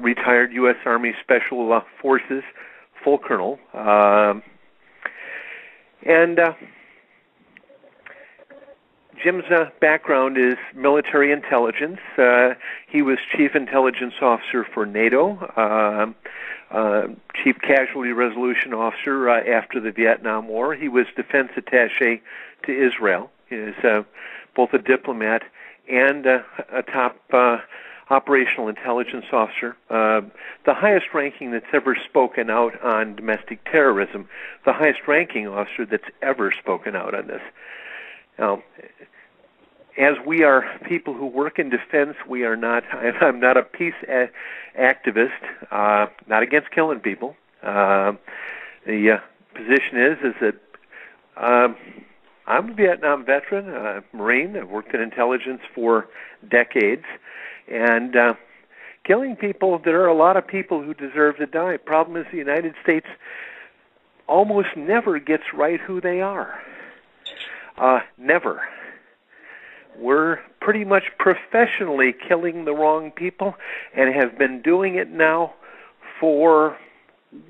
retired U.S. Army Special Forces, full colonel. Jim's background is military intelligence. He was Chief Intelligence Officer for NATO, Chief Casualty Resolution Officer after the Vietnam War. He was Defense Attaché to Israel. He is both a diplomat and a top operational intelligence officer, the highest ranking that's ever spoken out on domestic terrorism, the highest ranking officer that's ever spoken out on this. Now, as we are people who work in defense, we are not. I'm not a peace activist. Not against killing people. The position is that I'm a Vietnam veteran, Marine. I've worked in intelligence for decades, and killing people. There are a lot of people who deserve to die. Problem is, the United States almost never gets right who they are. Never. We're pretty much professionally killing the wrong people and have been doing it now for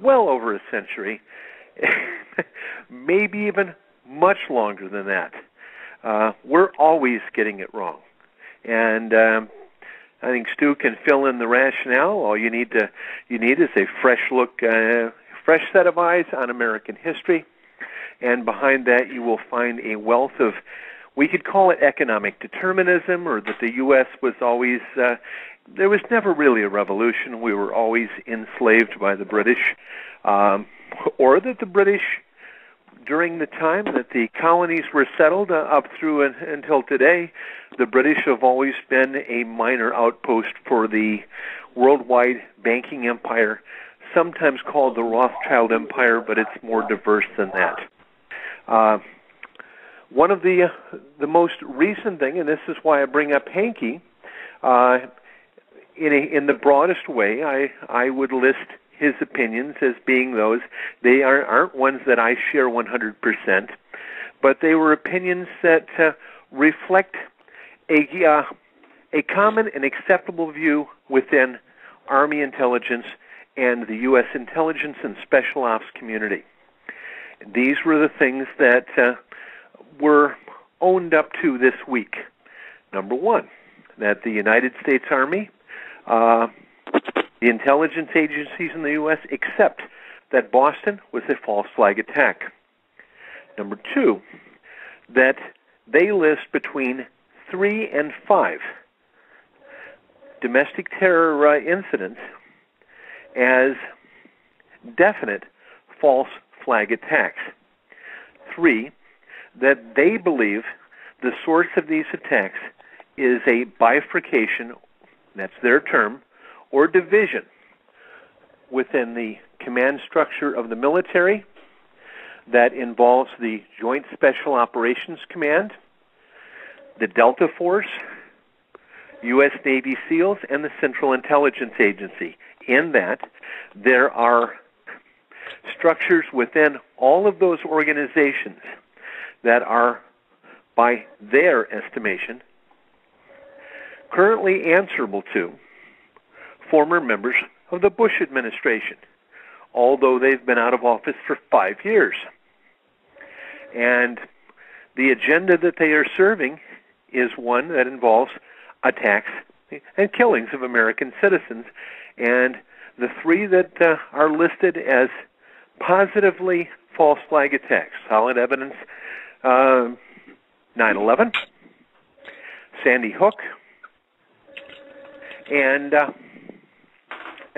well over a century, maybe even much longer than that. We're always getting it wrong. And I think Stu can fill in the rationale. All you need is a fresh look, fresh set of eyes on American history. And behind that, you will find a wealth of, we could call it economic determinism, or that the U.S. was always, there was never really a revolution. We were always enslaved by the British, or that the British, during the time that the colonies were settled up through until today, the British have always been a minor outpost for the worldwide banking empire, sometimes called the Rothschild Empire, but it's more diverse than that. One of the most recent thing, and this is why I bring up Hankey, in the broadest way, I would list his opinions as being those. They aren't ones that I share 100%, but they were opinions that reflect a common and acceptable view within Army intelligence and the U.S. intelligence and special ops community. These were the things that were owned up to this week. Number one, that the United States Army, the intelligence agencies in the U.S. accept that Boston was a false flag attack. Number two, that they list between 3 and 5 domestic terror incidents as definite false flag attacks. 3, that they believe the source of these attacks is a bifurcation, that's their term, or division within the command structure of the military that involves the Joint Special Operations Command, the Delta Force, U.S. Navy SEALs, and the Central Intelligence Agency. In that, there are structures within all of those organizations that are, by their estimation, currently answerable to former members of the Bush administration, although they've been out of office for 5 years. And the agenda that they are serving is one that involves attacks and killings of American citizens. And the 3 that are listed as positively false flag attacks, solid evidence, 9/11, Sandy Hook, and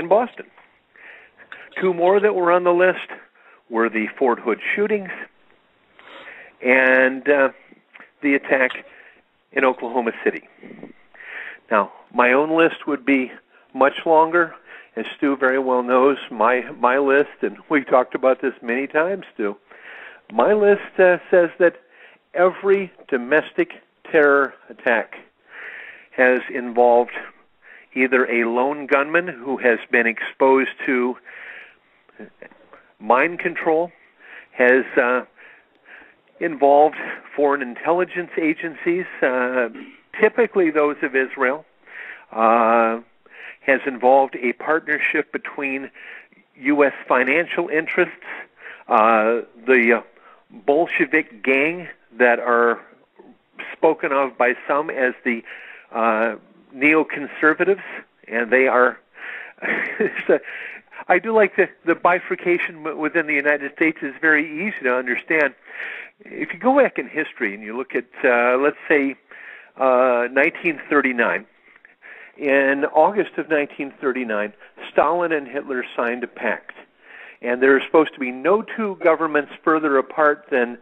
Boston. 2 more that were on the list were the Fort Hood shootings and the attack in Oklahoma City. Now, my own list would be much longer. As Stu very well knows, my list, and we talked about this many times, Stu, my list says that every domestic terror attack has involved either a lone gunman who has been exposed to mind control, has involved foreign intelligence agencies, typically those of Israel, has involved a partnership between U.S. financial interests, the Bolshevik gang that are spoken of by some as the neoconservatives, and they are. I do like the bifurcation within the United States is very easy to understand. If you go back in history and you look at, let's say, 1939, in August of 1939, Stalin and Hitler signed a pact. And there are supposed to be no two governments further apart than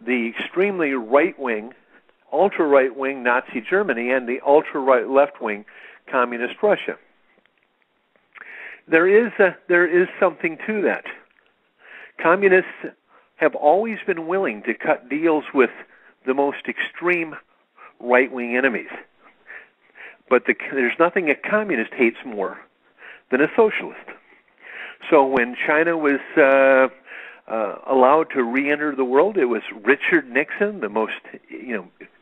the extremely right-wing, ultra-right-wing Nazi Germany and the ultra-left-wing Communist Russia. There is something to that. Communists have always been willing to cut deals with the most extreme right-wing enemies. But there's nothing a communist hates more than a socialist. So when China was allowed to re-enter the world, it was Richard Nixon, the most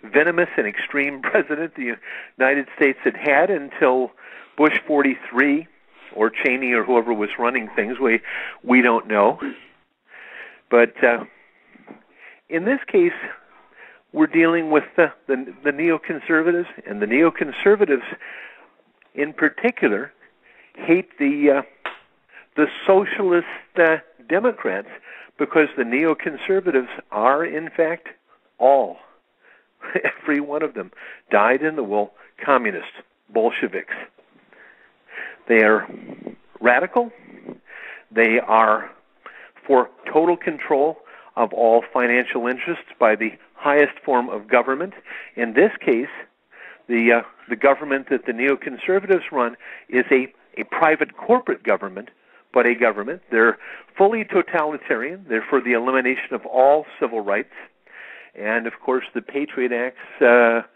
venomous and extreme president the United States had had until Bush 43 or Cheney or whoever was running things. We don't know. But in this case, we're dealing with the neoconservatives, and the neoconservatives in particular hate the socialist Democrats because the neoconservatives are, in fact, every one of them, dyed-in-the-wool communist Bolsheviks. They are radical. They are for total control of all financial interests by the highest form of government. In this case, the government that the neoconservatives run is a private corporate government, but a government. They're fully totalitarian. They're for the elimination of all civil rights. And, of course, the Patriot Acts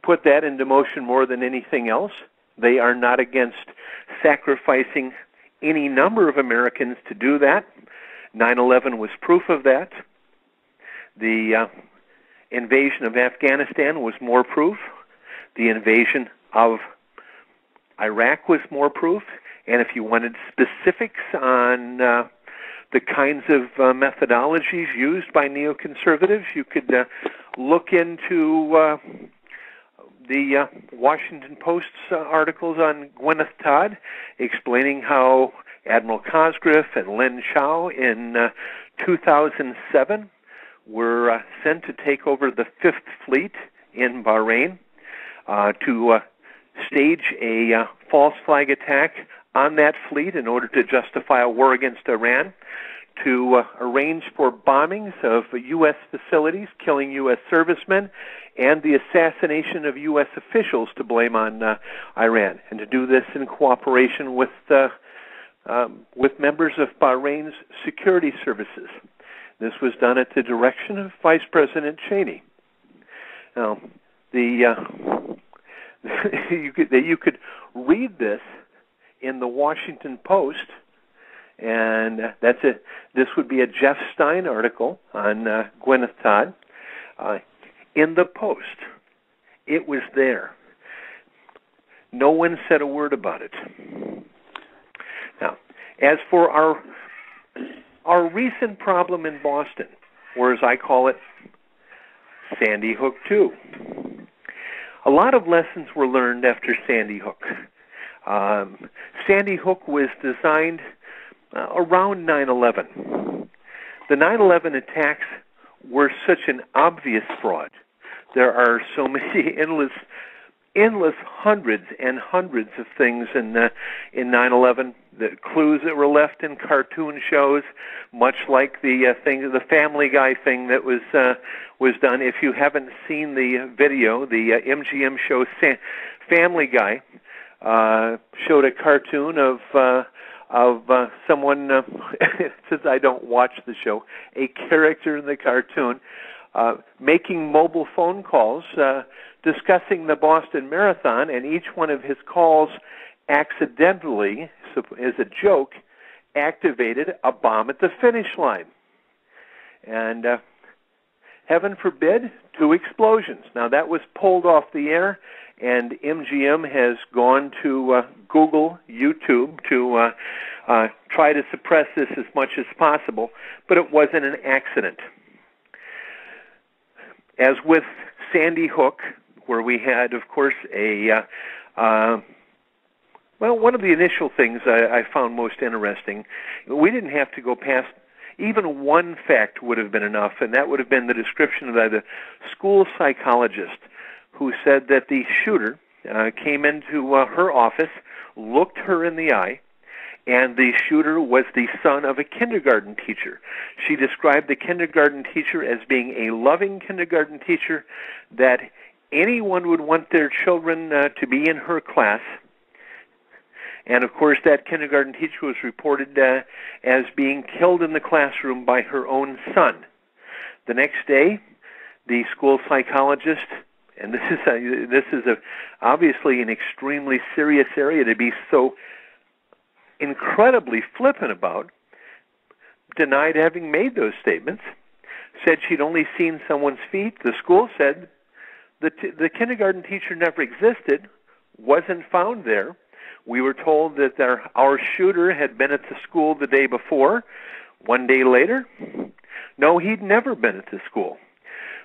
put that into motion more than anything else. They are not against sacrificing any number of Americans to do that. 9/11 was proof of that. The invasion of Afghanistan was more proof. The invasion of Iraq was more proof. And if you wanted specifics on the kinds of methodologies used by neoconservatives, you could look into the Washington Post's articles on Gwyneth Todd, explaining how Admiral Cosgriff and Len Chao in 2007 were sent to take over the Fifth Fleet in Bahrain to stage a false flag attack on that fleet in order to justify a war against Iran, to arrange for bombings of U.S. facilities, killing U.S. servicemen, and the assassination of U.S. officials to blame on Iran, and to do this in cooperation with members of Bahrain's security services. This was done at the direction of Vice President Cheney. Now, you could read this in the Washington Post, and this would be a Jeff Stein article on Gwyneth Todd. In the Post, it was there. No one said a word about it. Now, as for our recent problem in Boston, or as I call it, Sandy Hook 2. A lot of lessons were learned after Sandy Hook. Sandy Hook was designed around 9/11. The 9/11 attacks were such an obvious fraud. There are so many endless hundreds and hundreds of things in 9/11. The clues that were left in cartoon shows, much like the Family Guy thing that was done. If you haven't seen the video, the MGM show Family Guy showed a cartoon of someone. Since I don't watch the show, a character in the cartoon making mobile phone calls, discussing the Boston Marathon, and each one of his calls accidentally, as a joke, activated a bomb at the finish line. And heaven forbid, 2 explosions. Now, that was pulled off the air and MGM has gone to Google, YouTube to try to suppress this as much as possible, but it wasn't an accident. As with Sandy Hook, where we had, of course, one of the initial things I found most interesting, we didn't have to go past, even one fact would have been enough, and that would have been the description by the school psychologist who said that the shooter came into her office, looked her in the eye, and the shooter was the son of a kindergarten teacher. She described the kindergarten teacher as being a loving kindergarten teacher, that anyone would want their children to be in her class. And, of course, that kindergarten teacher was reported as being killed in the classroom by her own son. The next day, the school psychologist, and this is obviously an extremely serious area to be so incredibly flippant about, denied having made those statements, said she'd only seen someone's feet. The school said the kindergarten teacher never existed, wasn't found there. We were told that our shooter had been at the school the day before. One day later, no, he'd never been at the school.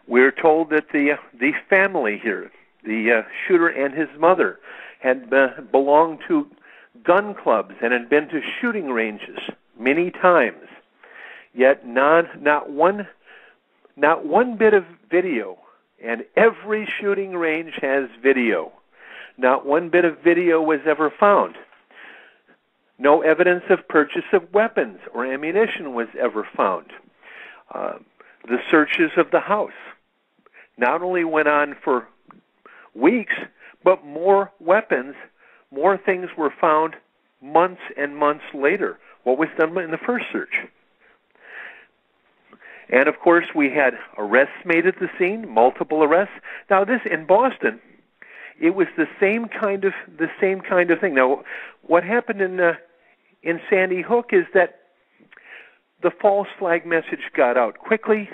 We were told that the family here, the shooter and his mother, had belonged to gun clubs and had been to shooting ranges many times. Yet not one bit of video, and every shooting range has video. Not one bit of video was ever found. No evidence of purchase of weapons or ammunition was ever found. The searches of the house not only went on for weeks, but more weapons, more things were found months and months later. What was done in the first search? And of course, we had arrests made at the scene, multiple arrests. Now, this in Boston, it was the same kind of thing. Now, what happened in Sandy Hook is that the false flag message got out quickly.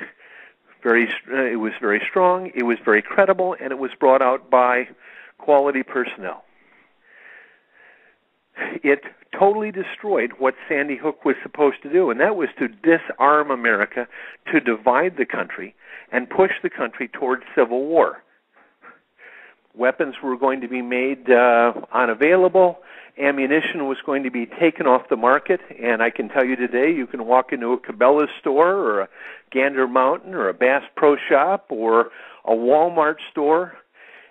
It was very strong. It was very credible, and it was brought out by quality personnel. It totally destroyed what Sandy Hook was supposed to do, and that was to disarm America, to divide the country, and push the country towards civil war. Weapons were going to be made unavailable. Ammunition was going to be taken off the market, and I can tell you today, you can walk into a Cabela's store or a Gander Mountain or a Bass Pro Shop or a Walmart store,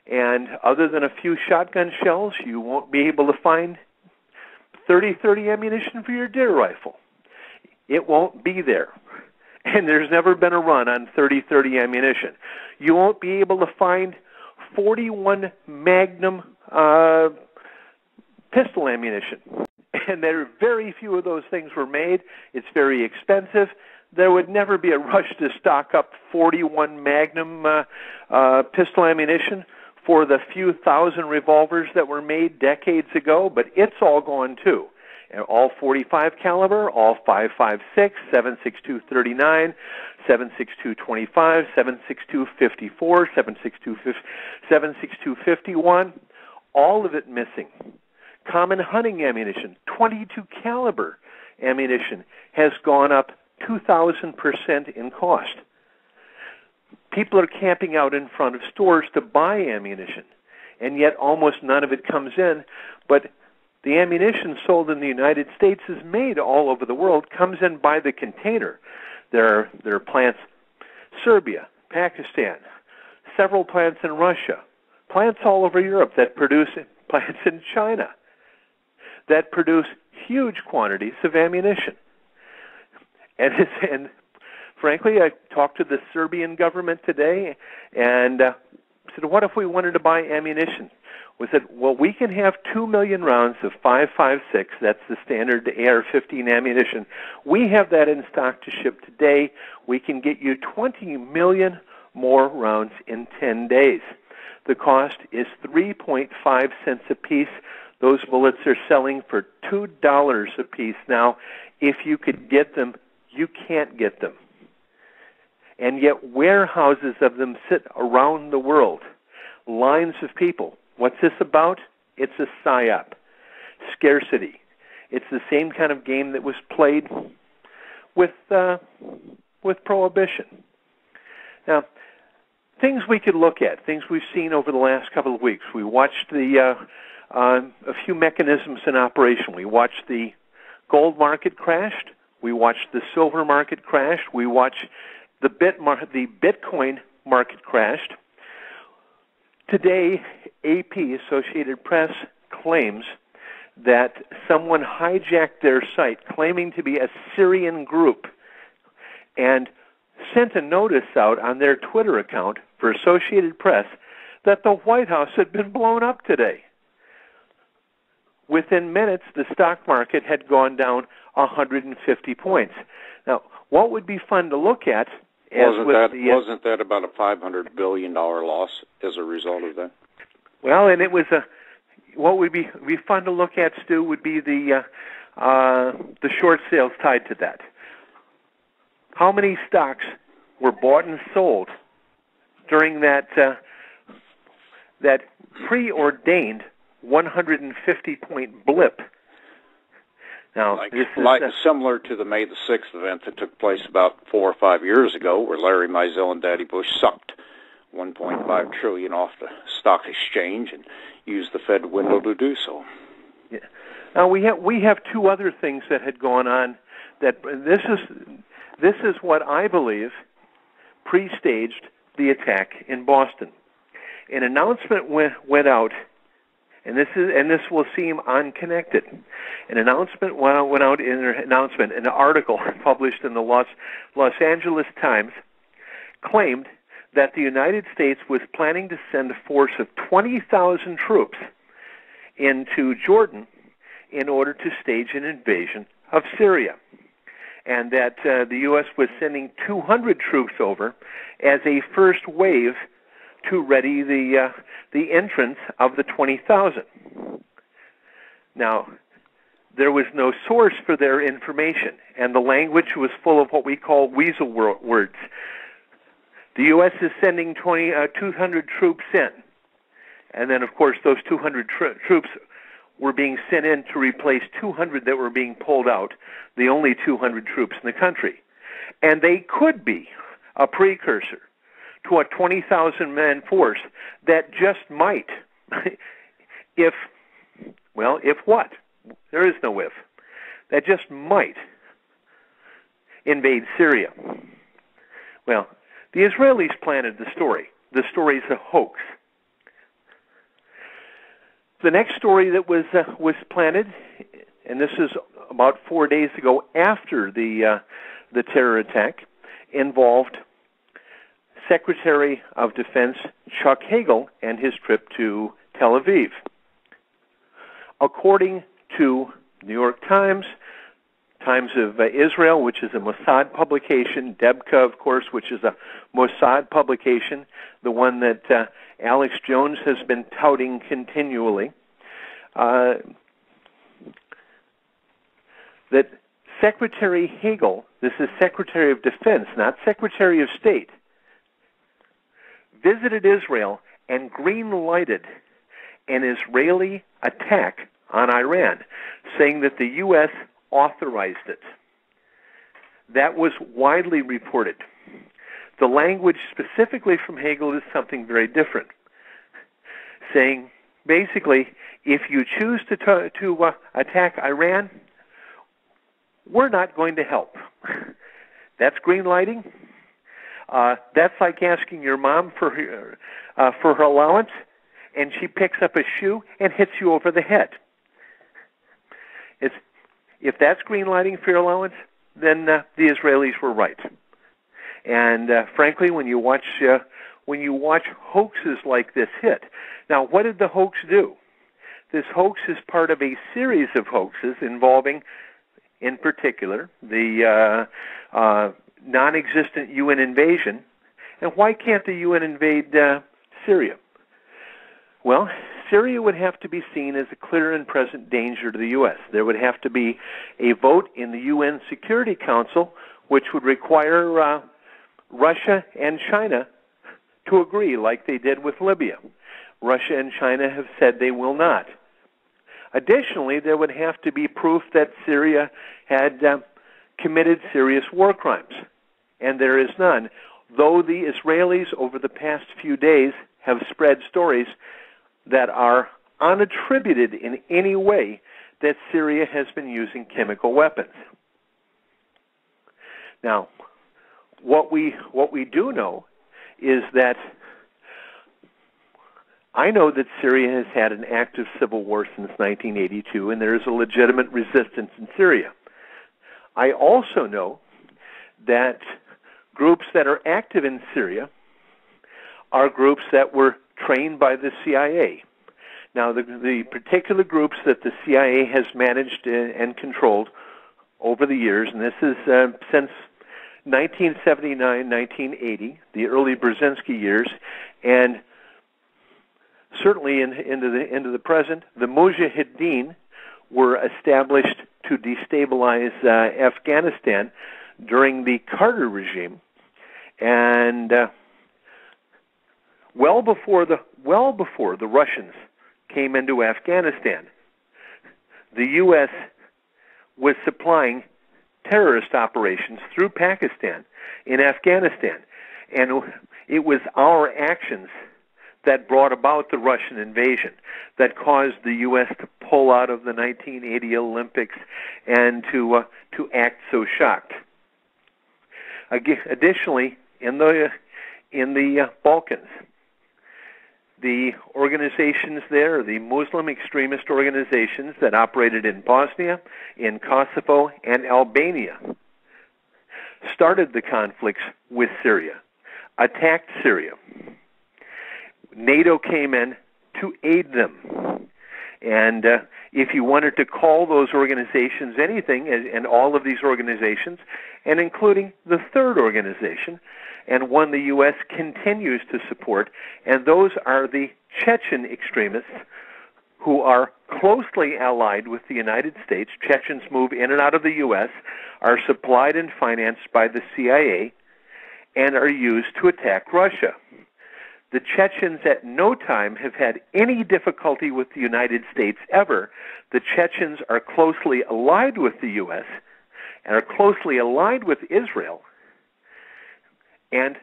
and other than a few shotgun shells, you won't be able to find .30-30 ammunition for your deer rifle. It won't be there. And there's never been a run on .30-30 ammunition. You won't be able to find 41 Magnum pistol ammunition. And there are very few of those things were made. It's very expensive. There would never be a rush to stock up 41 Magnum pistol ammunition for the few thousand revolvers that were made decades ago, but it's all gone too. All 45 caliber, all 5.56, 7.62 39, 7.62 25, 7.62 54, 7.62 51, all of it missing. Common hunting ammunition, 22 caliber ammunition, has gone up 2,000% in cost. People are camping out in front of stores to buy ammunition, and yet almost none of it comes in. But the ammunition sold in the United States is made all over the world, comes in by the container. There are plants, Serbia, Pakistan, several plants in Russia, plants all over Europe that produce, plants in China that produce huge quantities of ammunition. And frankly, I talked to the Serbian government today and said, what if we wanted to buy ammunition? We said, well, we can have 2 million rounds of 5.56, that's the standard AR-15 ammunition. We have that in stock to ship today. We can get you 20 million more rounds in 10 days. The cost is 3.5 cents a piece. Those bullets are selling for $2 a piece. Now, if you could get them, you can't get them. And yet warehouses of them sit around the world, lines of people What's this about? It's a psyop. Scarcity. It's the same kind of game that was played with prohibition. Now, things we could look at, things we've seen over the last couple of weeks. We watched a few mechanisms in operation. We watched the gold market crashed. We watched the silver market crash. We watched the Bitcoin market crashed. Today, AP, Associated Press, claims that someone hijacked their site, claiming to be a Syrian group, and sent a notice out on their Twitter account for Associated Press that the White House had been blown up today. Within minutes, the stock market had gone down 150 points. Now, what would be fun to look at? Wasn't that about a $500 billion loss as a result of that? Well, and it was what would be fun to look at, Stu, would be the short sales tied to that. How many stocks were bought and sold during that preordained 150-point blip? Now, similar to the May the 6th event that took place about 4 or 5 years ago, where Larry Mizell and Daddy Bush sucked $1.5 trillion off the stock exchange and used the Fed window to do so. Yeah. Now we have two other things that had gone on. That this is what I believe pre-staged the attack in Boston. An announcement went out. And this will seem unconnected. An announcement went out in an article published in the Los Angeles Times claimed that the United States was planning to send a force of 20,000 troops into Jordan in order to stage an invasion of Syria, and that the U.S. was sending 200 troops over as a first wave to ready the entrance of the 20,000. Now, there was no source for their information, and the language was full of what we call weasel words. The U.S. is sending 200 troops in, and then, of course, those 200 troops were being sent in to replace 200 that were being pulled out, the only 200 troops in the country. And they could be a precursor to a 20,000-man force that just might, if what? There is no if. That just might invade Syria. Well, the Israelis planted the story. The story's a hoax. The next story that was planted, and this is about 4 days ago after the terror attack, involved Secretary of Defense Chuck Hagel and his trip to Tel Aviv. According to New York Times, Times of Israel, which is a Mossad publication, Debka, of course, which is a Mossad publication, the one that Alex Jones has been touting continually, that Secretary Hagel, this is Secretary of Defense, not Secretary of State, visited Israel and green-lighted an Israeli attack on Iran, saying that the U.S. authorized it. That was widely reported. The language specifically from Hagel is something very different, saying basically, if you choose to attack Iran, we're not going to help. That's green lighting. That's like asking your mom for her allowance, and she picks up a shoe and hits you over the head. If that's green lighting for your allowance, then the Israelis were right. And frankly, when you watch hoaxes like this hit, now what did the hoax do? This hoax is part of a series of hoaxes involving, in particular, the non-existent UN invasion. And why can't the UN invade Syria? Well, Syria would have to be seen as a clear and present danger to the U.S. There would have to be a vote in the UN Security Council, which would require Russia and China to agree, like they did with Libya. Russia and China have said they will not. Additionally, there would have to be proof that Syria had committed serious war crimes, and there is none, though the Israelis over the past few days have spread stories that are unattributed in any way that Syria has been using chemical weapons. Now, what we do know is that I know that Syria has had an active civil war since 1982, and there is a legitimate resistance in Syria. I also know that groups that are active in Syria are groups that were trained by the CIA. Now, the particular groups that the CIA has managed and controlled over the years, and this is since 1979, 1980, the early Brzezinski years, and certainly into the present, the Mujahideen were established to destabilize Afghanistan during the Carter regime, and well before the Russians came into Afghanistan, the U.S. was supplying terrorist operations through Pakistan in Afghanistan, and it was our actions that brought about the Russian invasion, that caused the U.S. to pull out of the 1980 Olympics and to act so shocked. Additionally, in the Balkans, the organizations there, the Muslim extremist organizations that operated in Bosnia, in Kosovo, and Albania, started the conflicts with Syria, attacked Syria. NATO came in to aid them. And if you wanted to call those organizations anything, and all of these organizations, and including the third organization, and one the U.S. continues to support, and those are the Chechen extremists who are closely allied with the United States. Chechens move in and out of the U.S., are supplied and financed by the CIA, and are used to attack Russia. The Chechens at no time have had any difficulty with the United States ever. The Chechens are closely allied with the U.S. and are closely allied with Israel and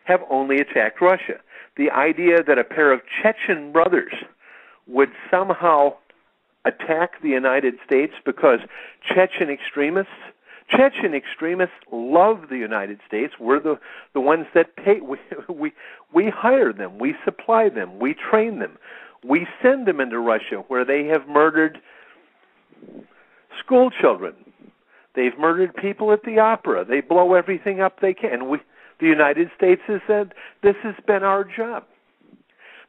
have only attacked Russia. The idea that a pair of Chechen brothers would somehow attack the United States because Chechen extremists love the United States. We're the ones that pay. We hire them. We supply them. We train them. We send them into Russia, where they have murdered school children. They've murdered people at the opera. They blow everything up they can. The United States has said, this has been our job.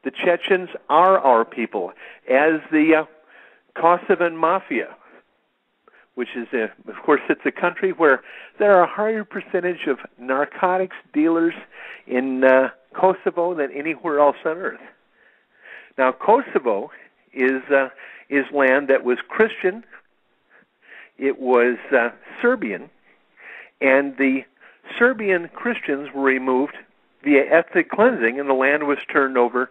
The Chechens are our people, as the Kosovan Mafia, which is, of course, it's a country where there are a higher percentage of narcotics dealers in Kosovo than anywhere else on earth. Now, Kosovo is land that was Christian, it was Serbian, and the Serbian Christians were removed via ethnic cleansing, and the land was turned over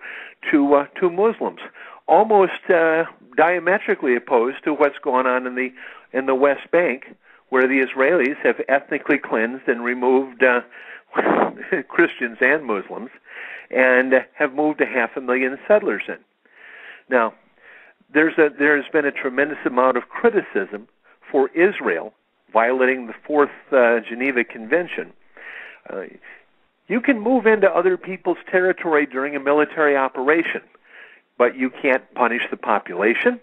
to Muslims, almost diametrically opposed to what's going on in the West Bank, where the Israelis have ethnically cleansed and removed Christians and Muslims, and have moved 500,000 settlers in. Now, there's been a tremendous amount of criticism for Israel violating the Fourth Geneva Convention. You can move into other people's territory during a military operation, but you can't punish the population.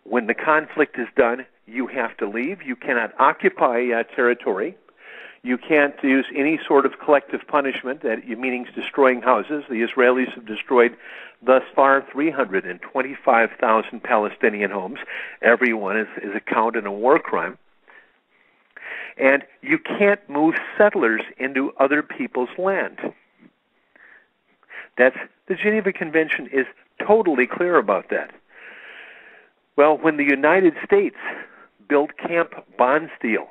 When the conflict is done, you have to leave. You cannot occupy territory. You can't use any sort of collective punishment, meaning destroying houses. The Israelis have destroyed thus far 325,000 Palestinian homes. Every one is accounted a war crime. And you can't move settlers into other people's land. The Geneva Convention is totally clear about that. Well, when the United States built Camp Bondsteel,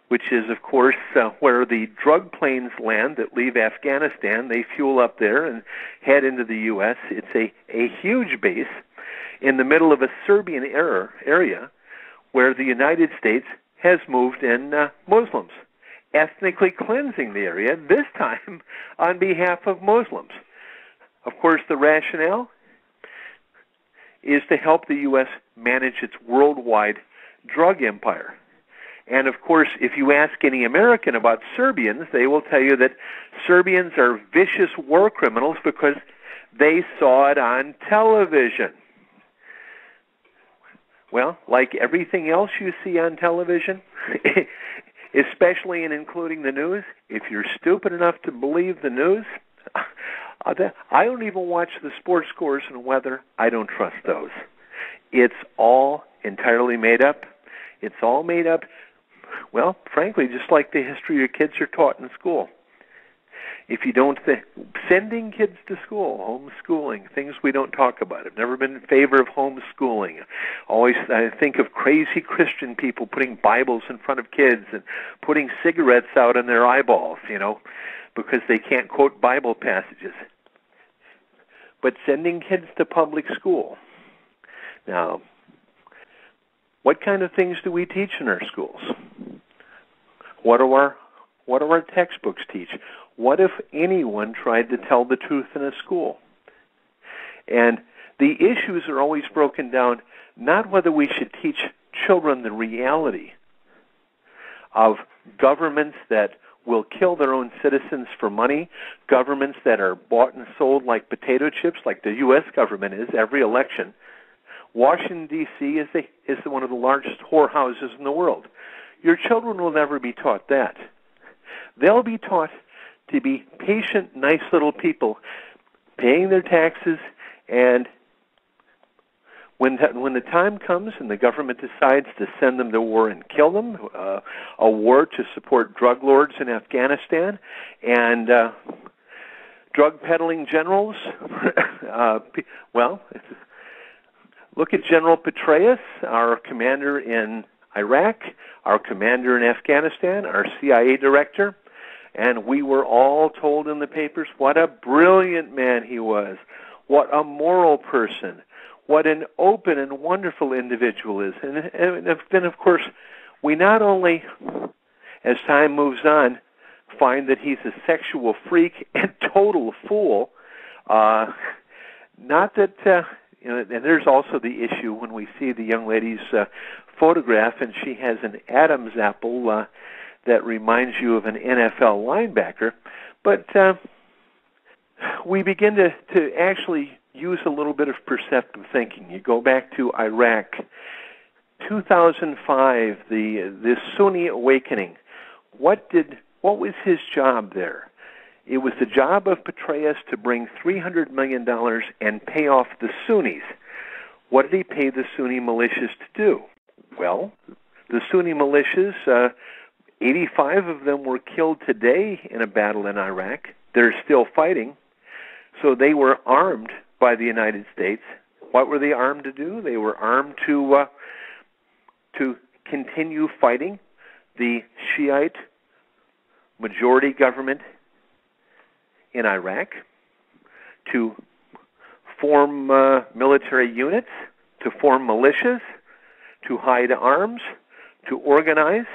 which is, of course, where the drug planes land that leave Afghanistan. They fuel up there and head into the U.S. It's a huge base in the middle of a Serbian area where the United States has moved in Muslims, ethnically cleansing the area, this time on behalf of Muslims. Of course, the rationale is to help the U.S. manage its worldwide drug empire. And, of course, if you ask any American about Serbians, they will tell you that Serbians are vicious war criminals because they saw it on television. Well, like everything else you see on television, especially and including the news, if you're stupid enough to believe the news, I don't even watch the sports scores and weather. I don't trust those. It's all entirely made up. It's all made up, well, frankly, just like the history your kids are taught in school. If you don't sending kids to school, homeschooling, things we don't talk about. I've never been in favor of homeschooling. I think of crazy Christian people putting Bibles in front of kids and putting cigarettes out in their eyeballs, because they can't quote Bible passages. But sending kids to public school. Now, what kind of things do we teach in our schools? What do our textbooks teach? What if anyone tried to tell the truth in a school? And the issues are always broken down, not whether we should teach children the reality of governments that will kill their own citizens for money, governments that are bought and sold like potato chips, like the U.S. government is every election. Washington, D.C. is one of the largest whorehouses in the world. Your children will never be taught that. They'll be taught to be patient, nice little people, paying their taxes, and when the time comes and the government decides to send them to war and kill them, a war to support drug lords in Afghanistan and drug peddling generals, look at General Petraeus, our commander in Iraq, our commander in Afghanistan, our CIA director, and we were all told in the papers what a brilliant man he was, what a moral person, what an open and wonderful individual is. And then, of course, we not only, as time moves on, find that he's a sexual freak and total fool, not that... and there's also the issue when we see the young lady's photograph and she has an Adam's apple that reminds you of an NFL linebacker. But we begin to actually use a little bit of perceptive thinking. You go back to Iraq, 2005, the Sunni awakening. What was his job there? It was the job of Petraeus to bring $300 million and pay off the Sunnis. What did he pay the Sunni militias to do? Well, the Sunni militias, 85 of them were killed today in a battle in Iraq. They're still fighting. So they were armed by the United States. What were they armed to do? They were armed to continue fighting the Shiite majority government in Iraq, to form military units, to form militias, to hide arms, to organize,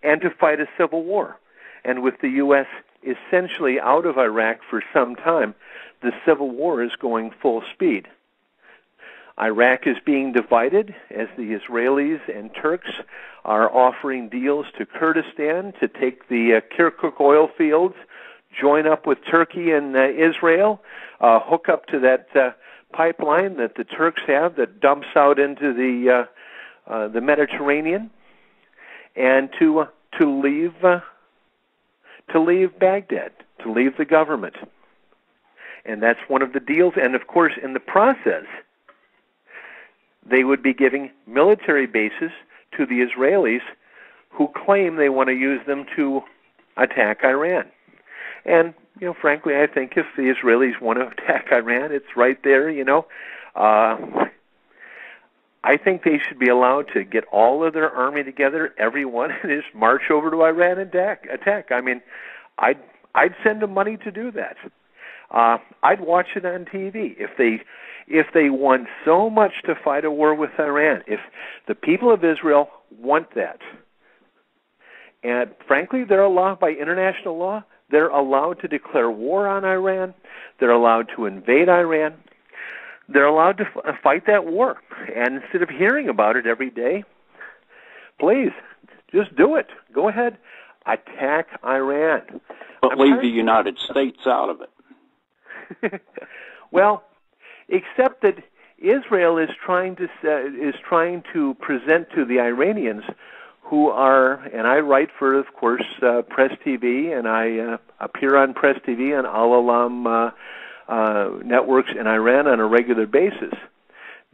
and to fight a civil war. And with the U.S. essentially out of Iraq for some time, the civil war is going full speed. Iraq is being divided as the Israelis and Turks are offering deals to Kurdistan to take the Kirkuk oil fields, join up with Turkey and Israel, hook up to that pipeline that the Turks have that dumps out into the Mediterranean, and to leave Baghdad, to leave the government. And that's one of the deals. And of course, in the process, they would be giving military bases to the Israelis who claim they want to use them to attack Iran. And, frankly, I think if the Israelis want to attack Iran, it's right there, I think they should be allowed to get all of their army together, everyone, and just march over to Iran and attack. I mean, I'd send them money to do that. I'd watch it on TV. If they want so much to fight a war with Iran, if the people of Israel want that, and frankly, they're allowed by international law, they're allowed to declare war on Iran, they're allowed to invade Iran, they're allowed to fight that war. And instead of hearing about it every day, please, just do it. Go ahead, attack Iran. But leave the United States out of it. Well, except that Israel is trying to present to the Iranians, who are, and I write for, of course, Press TV, and I appear on Press TV and Al Alam networks in Iran on a regular basis.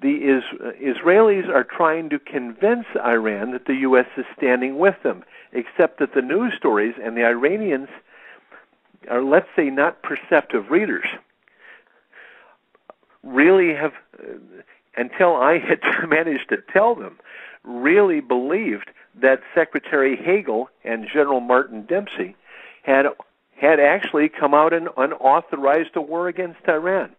The Israelis are trying to convince Iran that the U.S. is standing with them, except that the news stories and the Iranians are, let's say, not perceptive readers. Really have, until I had managed to tell them, really believed that Secretary Hagel and General Martin Dempsey had actually come out and unauthorized a war against Iran.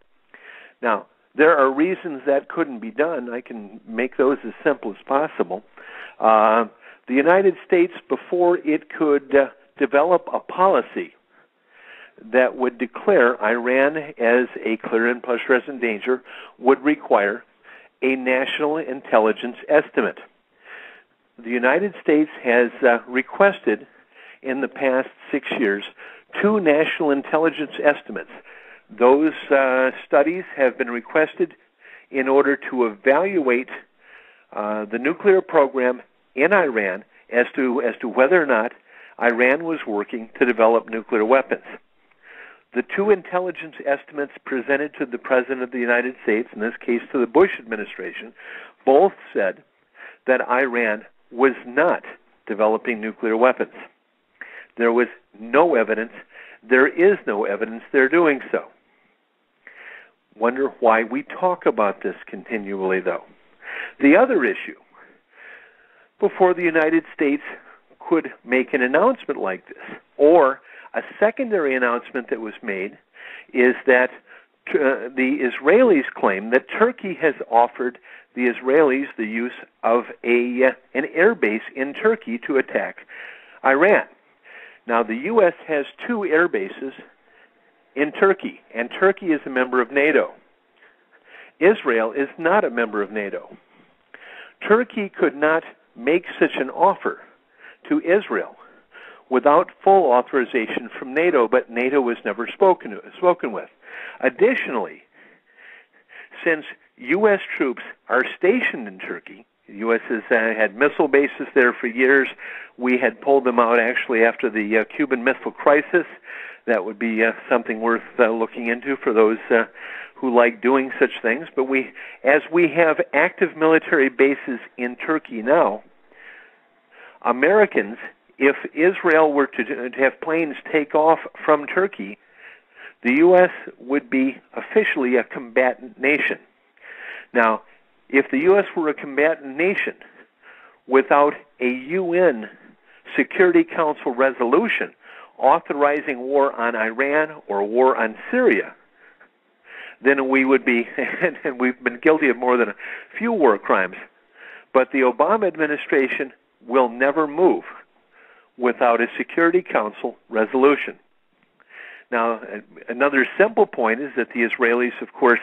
Now, there are reasons that couldn't be done. I can make those as simple as possible. The United States, before it could develop a policy that would declare Iran as a clear and present danger, would require a national intelligence estimate. The United States has requested in the past 6 years 2 national intelligence estimates. Those studies have been requested in order to evaluate the nuclear program in Iran as to whether or not Iran was working to develop nuclear weapons. The 2 intelligence estimates presented to the President of the United States, in this case to the Bush administration, both said that Iran was not developing nuclear weapons. There was no evidence. There is no evidence they're doing so. Wonder why we talk about this continually, though. The other issue, before the United States could make an announcement like this, or a secondary announcement that was made, is that the Israelis claim that Turkey has offered the Israelis the use of an air base in Turkey to attack Iran. Now, the U.S. has 2 air bases in Turkey, and Turkey is a member of NATO. Israel is not a member of NATO. Turkey could not make such an offer to Israel without full authorization from NATO, but NATO was never spoken with. Additionally, since U.S. troops are stationed in Turkey, the U.S. has had missile bases there for years. We had pulled them out actually after the Cuban Missile Crisis. That would be something worth looking into for those who like doing such things. But as we have active military bases in Turkey now, Americans, if Israel were to have planes take off from Turkey, the U.S. would be officially a combatant nation. Now, if the U.S. were a combatant nation without a UN Security Council resolution authorizing war on Iran or war on Syria, then we would be, and we've been guilty of more than a few war crimes, but the Obama administration will never move without a Security Council resolution. Now, another simple point is that the Israelis, of course,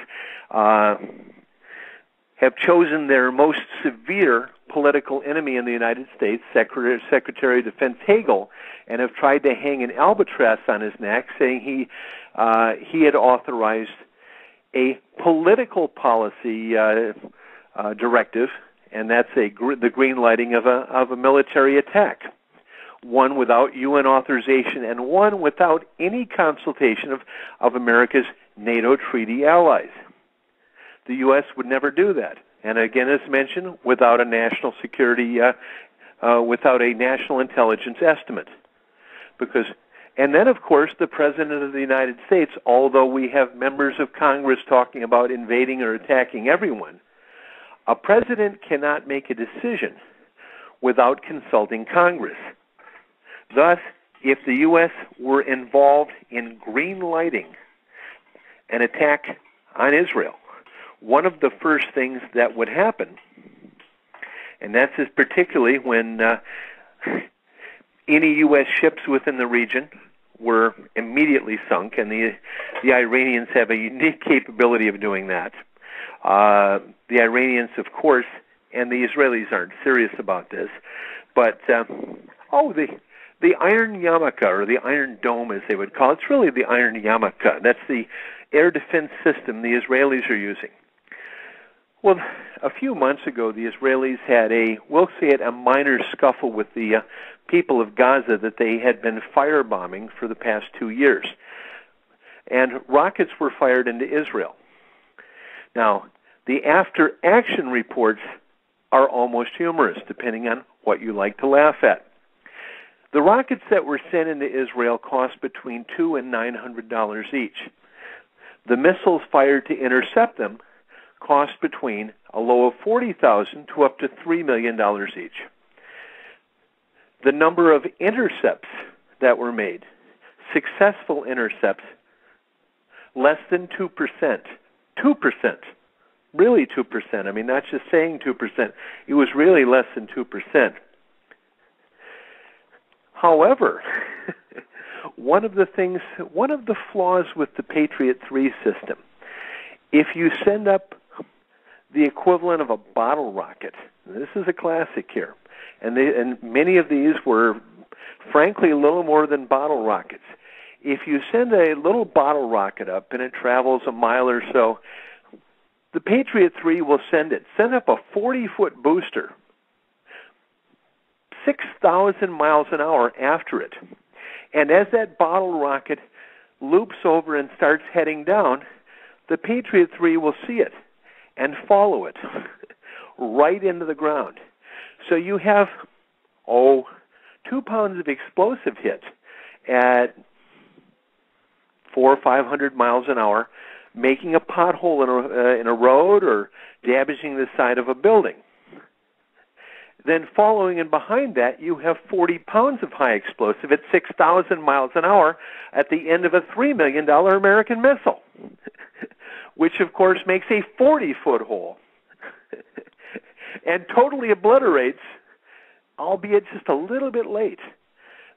have chosen their most severe political enemy in the United States, Secretary of Defense Hagel, and have tried to hang an albatross on his neck, saying he had authorized a political policy directive, and that's the green lighting of a military attack. One without UN authorization and one without any consultation of America's NATO treaty allies. The U.S. would never do that. And again, as mentioned, without a national security, without a national intelligence estimate. And then, of course, the President of the United States, although we have members of Congress talking about invading or attacking everyone, A president cannot make a decision without consulting Congress. Thus, if the U.S. were involved in green-lighting an attack on Israel, one of the first things that would happen, and that's particularly when any U.S. ships within the region were immediately sunk, and the Iranians have a unique capability of doing that. The Iranians, of course, and the Israelis aren't serious about this, but the Iron Yarmulke, or the Iron Dome as they would call it, it's really the Iron Yarmulke. That's the air defense system the Israelis are using. Well, a few months ago, the Israelis had we'll say it, a minor scuffle with the people of Gaza that they had been firebombing for the past 2 years. And rockets were fired into Israel. Now, the after-action reports are almost humorous, depending on what you like to laugh at. The rockets that were sent into Israel cost between $200 and $900 each. The missiles fired to intercept them cost between a low of $40,000 to up to $3 million each. The number of intercepts that were made, successful intercepts, less than 2%. 2%. Really 2%. I mean, not just saying 2%. It was really less than 2%. However, one of the flaws with the Patriot 3 system, if you send up the equivalent of a bottle rocket, this is a classic here, and many of these were, frankly, a little more than bottle rockets. If you send a little bottle rocket up and it travels a mile or so, the Patriot 3 will send up a 40-foot booster 6,000 miles an hour after it. And as that bottle rocket loops over and starts heading down, the Patriot 3 will see it and follow it right into the ground. So you have, 2 pounds of explosive hit at 400 or 500 miles an hour, making a pothole in a road or damaging the side of a building. Then following and behind that, you have 40 pounds of high explosive at 6,000 miles an hour at the end of a $3 million American missile, which, of course, makes a 40-foot hole and totally obliterates, albeit just a little bit late,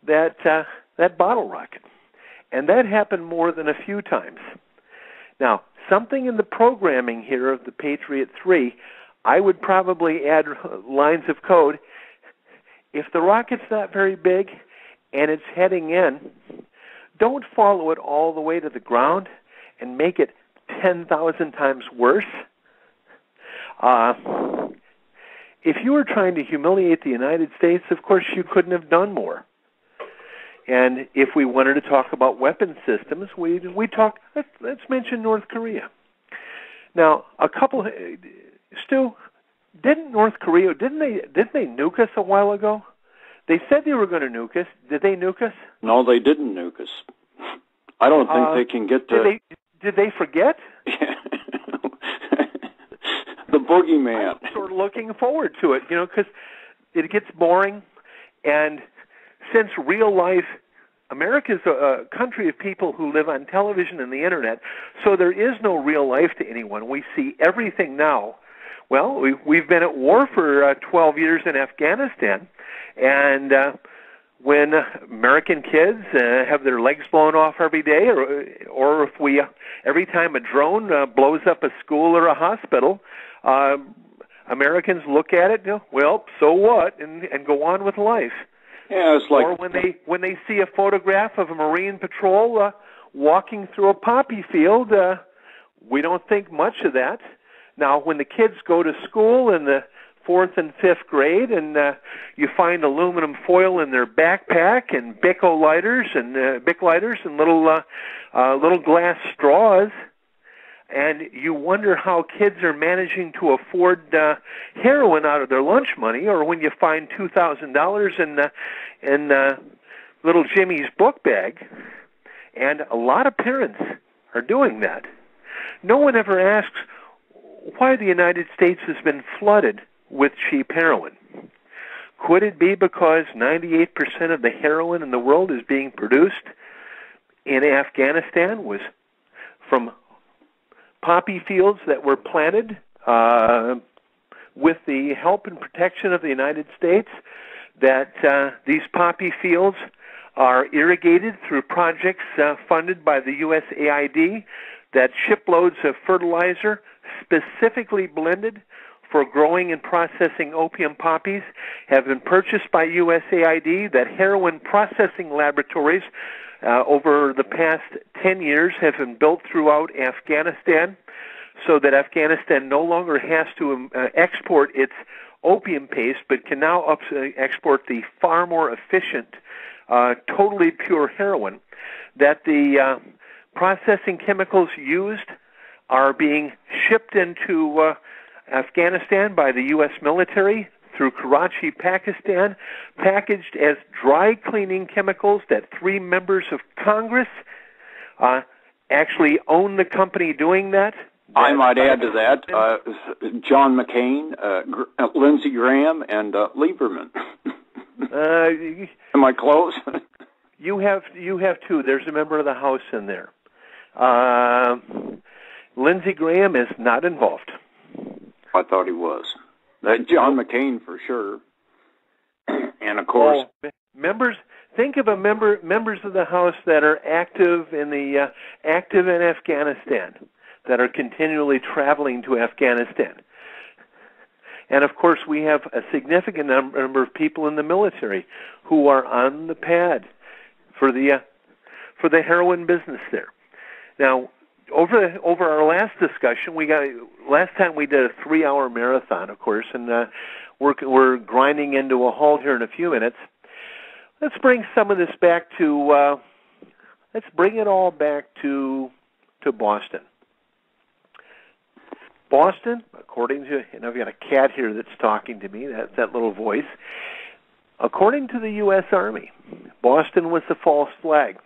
that bottle rocket. And that happened more than a few times. Now, something in the programming here of the Patriot 3, I would probably add lines of code. If the rocket's not very big and it's heading in, don't follow it all the way to the ground and make it 10,000 times worse. If you were trying to humiliate the United States, of course, you couldn't have done more. And if we wanted to talk about weapon systems, we talk. Let's mention North Korea. Now, Stu, didn't North Korea? Didn't they nuke us a while ago? They said they were going to nuke us. Did they nuke us? No, they didn't nuke us. I don't think they can get to. Did they forget? The boogeyman. I'm sort of looking forward to it, because it gets boring, and since real life, America's a country of people who live on television and the internet, so there is no real life to anyone. We see everything now. Well, we've been at war for 12 years in Afghanistan, and when American kids have their legs blown off every day, or if every time a drone blows up a school or a hospital, Americans look at it, well, so what, and go on with life. Yeah, it's like, or when they see a photograph of a Marine patrol walking through a poppy field, we don't think much of that. Now, when the kids go to school in the 4th and 5th grade, and you find aluminum foil in their backpack and Bic lighters and little glass straws, and you wonder how kids are managing to afford heroin out of their lunch money, or when you find $2,000 in little Jimmy's book bag, and a lot of parents are doing that. No one ever asks, why the United States has been flooded with cheap heroin. Could it be because 98% of the heroin in the world is being produced in Afghanistan was from poppy fields that were planted with the help and protection of the United States, that these poppy fields are irrigated through projects funded by the USAID, that shiploads of fertilizer specifically blended for growing and processing opium poppies have been purchased by USAID, that heroin processing laboratories over the past 10 years have been built throughout Afghanistan, so that Afghanistan no longer has to export its opium paste, but can now export the far more efficient, totally pure heroin, that the processing chemicals used are being shipped into Afghanistan by the U.S. military through Karachi, Pakistan, packaged as dry cleaning chemicals, that 3 members of Congress actually own the company doing that. I might add to that, John McCain, Lindsey Graham, and Lieberman. Am I close? You have 2. There's a member of the House in there. Lindsey Graham is not involved. I thought he was. John McCain for sure. And of course, members. Think of members of the House that are active in Afghanistan, that are continually traveling to Afghanistan. And of course, we have a significant number of people in the military who are on the pad for the heroin business there. Now, over our last discussion, last time we did a 3-hour marathon, of course, and we're grinding into a halt here in a few minutes. Let's bring some of this back to. Let's bring it all back to Boston. Boston, according to, I've got a cat here that's talking to me, that's that little voice. According to the U.S. Army, Boston was the false flag.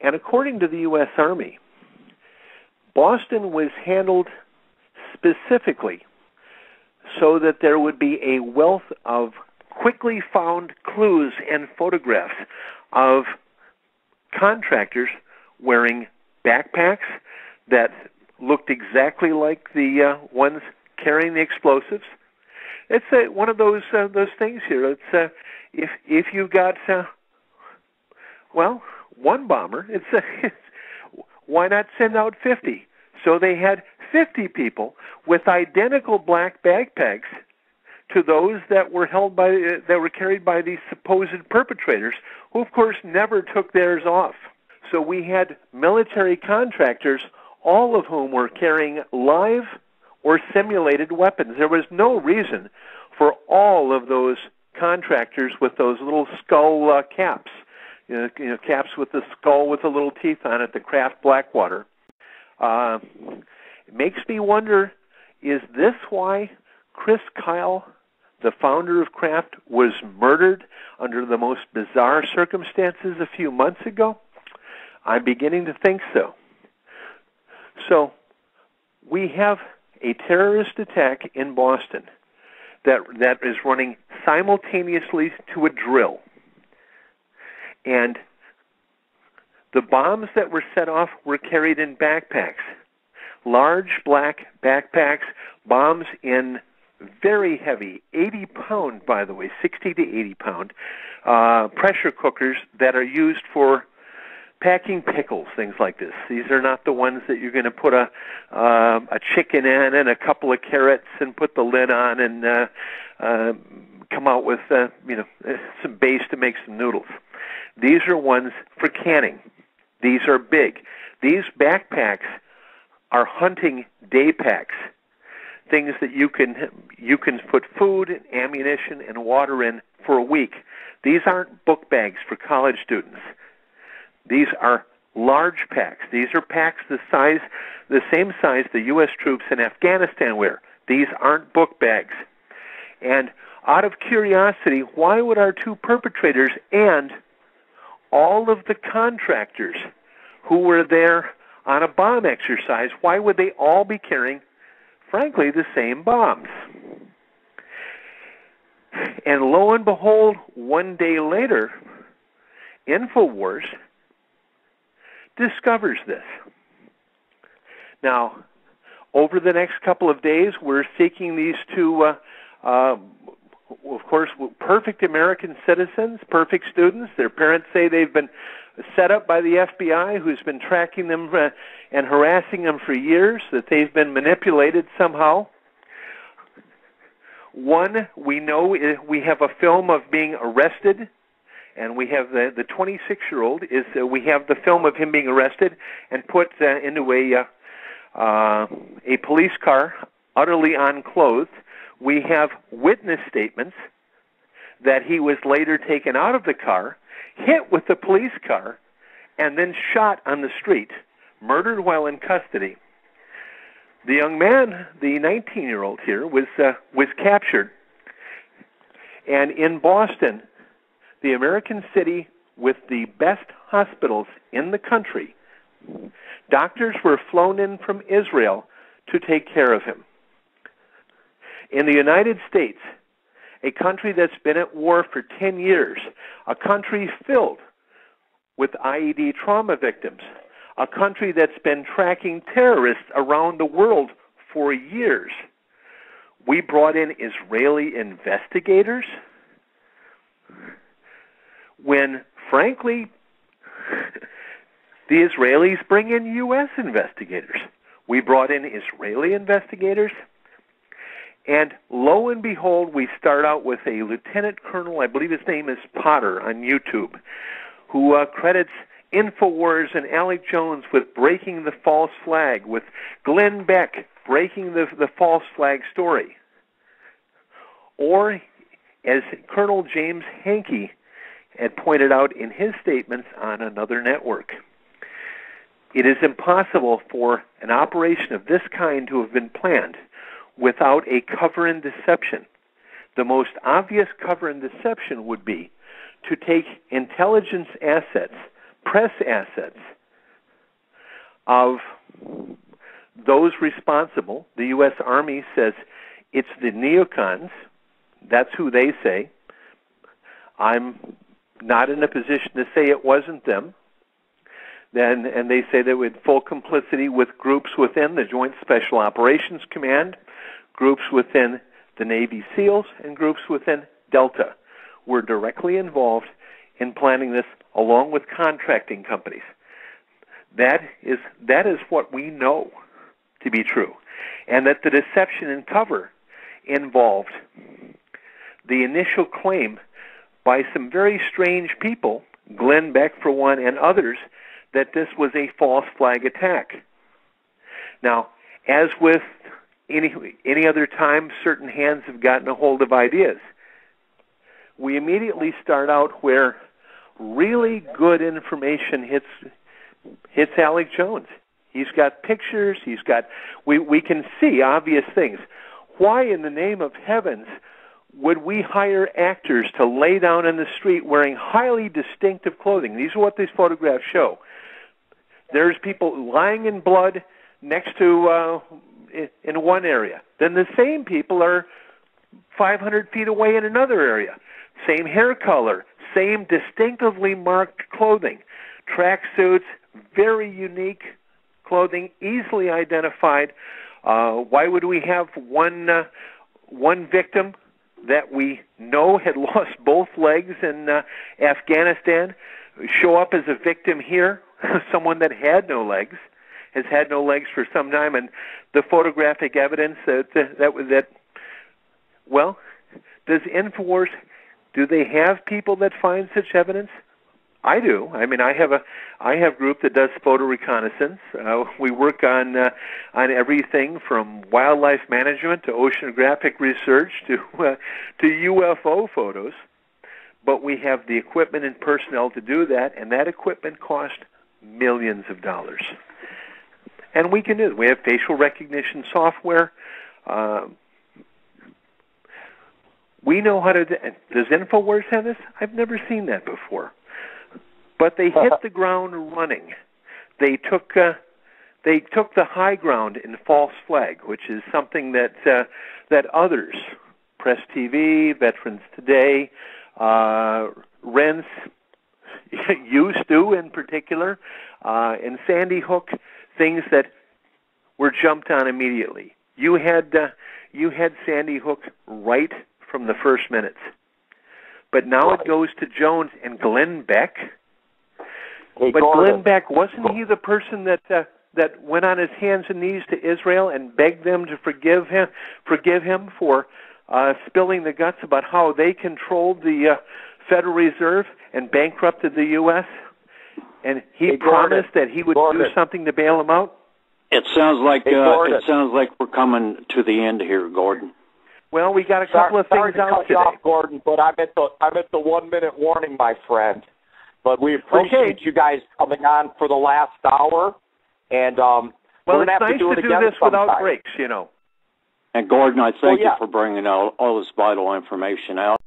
And according to the U.S. Army, Boston was handled specifically so that there would be a wealth of quickly found clues and photographs of contractors wearing backpacks that looked exactly like the ones carrying the explosives. It's one of those things here. It's if you've got one bomber, why not send out 50? So they had 50 people with identical black backpacks to those that were carried by these supposed perpetrators, who of course never took theirs off. So we had military contractors, all of whom were carrying live or simulated weapons. There was no reason for all of those contractors with those little skull caps, caps with the skull with the little teeth on it, the Kraft Blackwater. It makes me wonder, is this why Chris Kyle, the founder of Kraft, was murdered under the most bizarre circumstances a few months ago? I'm beginning to think so. So we have a terrorist attack in Boston that is running simultaneously to a drill. And the bombs that were set off were carried in backpacks, large black backpacks, bombs in very heavy, 80-pound, by the way, 60 to 80-pound pressure cookers that are used for packing pickles, things like this. These are not the ones that you're going to put a chicken in and a couple of carrots and put the lid on and come out with some base to make some noodles. These are ones for canning. These are big. These backpacks are hunting day packs, things that you can put food and ammunition and water in for a week. These aren't book bags for college students. These are large packs. These are packs the same size the U.S. troops in Afghanistan wear. These aren't book bags. And out of curiosity, why would our two perpetrators and all of the contractors who were there on a bomb exercise, why would they all be carrying frankly, the same bombs. And lo and behold, one day later, InfoWars discovers this. Now, over the next couple of days, we're seeking these two, of course, perfect American citizens, perfect students. Their parents say they've been set up by the FBI, who's been tracking them and harassing them for years, that they've been manipulated somehow. One, we know we have a film of being arrested, and we have the 26-year-old is we have the film of him being arrested and put into a police car, utterly unclothed. We have witness statements that he was later taken out of the car, hit with the police car, and then shot on the street, murdered while in custody. The young man, the 19-year-old here, was captured. And in Boston, the American city with the best hospitals in the country, doctors were flown in from Israel to take care of him. In the United States, a country that's been at war for 10 years, a country filled with IED trauma victims, a country that's been tracking terrorists around the world for years. We brought in Israeli investigators when, frankly, the Israelis bring in U.S. investigators. We brought in Israeli investigators, and lo and behold, we start out with a lieutenant colonel, I believe his name is Potter, on YouTube, who credits InfoWars and Alex Jones with breaking the false flag, with Glenn Beck breaking the false flag story. Or, as Colonel James Hankey had pointed out in his statements on another network, it is impossible for an operation of this kind to have been planned without a cover and deception. The most obvious cover and deception would be to take intelligence assets, press assets of those responsible. The U.S. Army says it's the neocons. That's who they say. I'm not in a position to say it wasn't them. And they say that with full complicity with groups within the Joint Special Operations Command, groups within the Navy SEALs, and groups within Delta were directly involved in planning this, along with contracting companies. That is what we know to be true, and that the deception and cover involved the initial claim by some very strange people, Glenn Beck for one, and others, that this was a false flag attack. Now, as with any other time certain hands have gotten a hold of ideas, we immediately start out where really good information hits Alex Jones. He's got pictures, we can see obvious things. Why in the name of heavens would we hire actors to lay down in the street wearing highly distinctive clothing? These are what these photographs show. There's people lying in blood next to, in one area. Then the same people are 500 feet away in another area. Same hair color, same distinctively marked clothing. Tracksuits, very unique clothing, easily identified. Why would we have one victim that we know had lost both legs in Afghanistan show up as a victim here? Someone that had no legs, has had no legs for some time, and the photographic evidence well, does InfoWars, do they have people that find such evidence? I do. I mean, I have a group that does photo reconnaissance. We work on everything from wildlife management to oceanographic research to UFO photos. But we have the equipment and personnel to do that, and that equipment costs millions of dollars. And we can do it. We have facial recognition software. We know how to do it. Does InfoWars have this? I've never seen that before. But they hit the ground running. They took They took the high ground in false flag, which is something that that others, Press TV, Veterans Today, Rense, you, Stu, in particular, and Sandy Hook, things that were jumped on immediately. You had Sandy Hook right from the first minutes, but now it goes to Jones and Glenn Beck. Hey, but Gordon. Glenn Beck, wasn't he the person that went on his hands and knees to Israel and begged them to forgive him for spilling the guts about how they controlled the Federal Reserve and bankrupted the U.S.? And he promised that he would do something to bail them out? It sounds like we're coming to the end here, Gordon. Well, we got a couple of things out today. Off, Gordon, but I'm at the 1 minute warning, my friend. But we appreciate you guys coming on for the last hour, and we're going to have to do it again this sometime. without breaks, you know. And Gordon, I thank you for bringing all this vital information out.